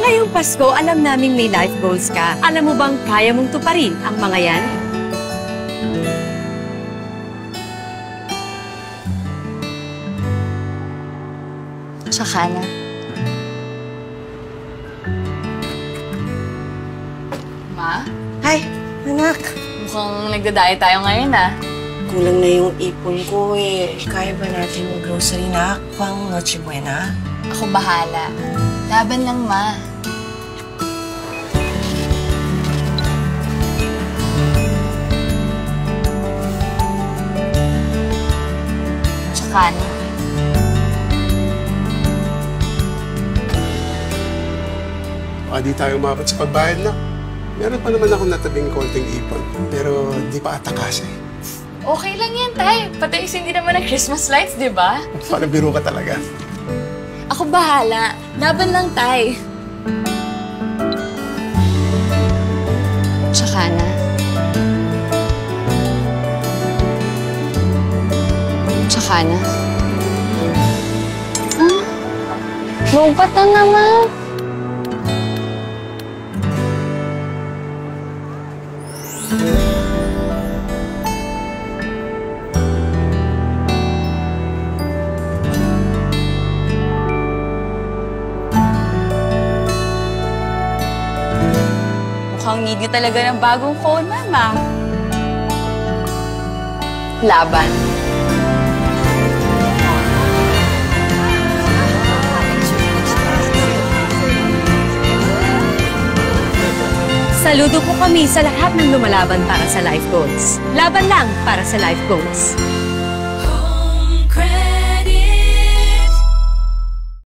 Ngayong Pasko, alam naming may life goals ka. Alam mo bang kaya mong tuparin ang mga yan? Tsaka na. Ma? Ay, anak. Mukhang nagda-diet tayo ngayon, ah. Kulang na yung ipon ko eh. Kaya ba natin mag-grocery na pang Noche Buena? Ako bahala. Laban lang, ma. Tsaka na. Di tayo umabot sa pagbayad na. Meron pa naman ako natabing konting ipon, pero di pa atakas eh. Okay lang yan, tay. Pati hindi naman ng Christmas lights, di ba? Parang biro ka talaga. Ako bahala. Laban lang, tay. Tsaka na. Tsaka na. Ah, lupat na naman. Mukhang need niyo talaga ng bagong phone, mama. Laban. Saludo po kami sa lahat ng lumalaban para sa life goals. Laban lang para sa life goals.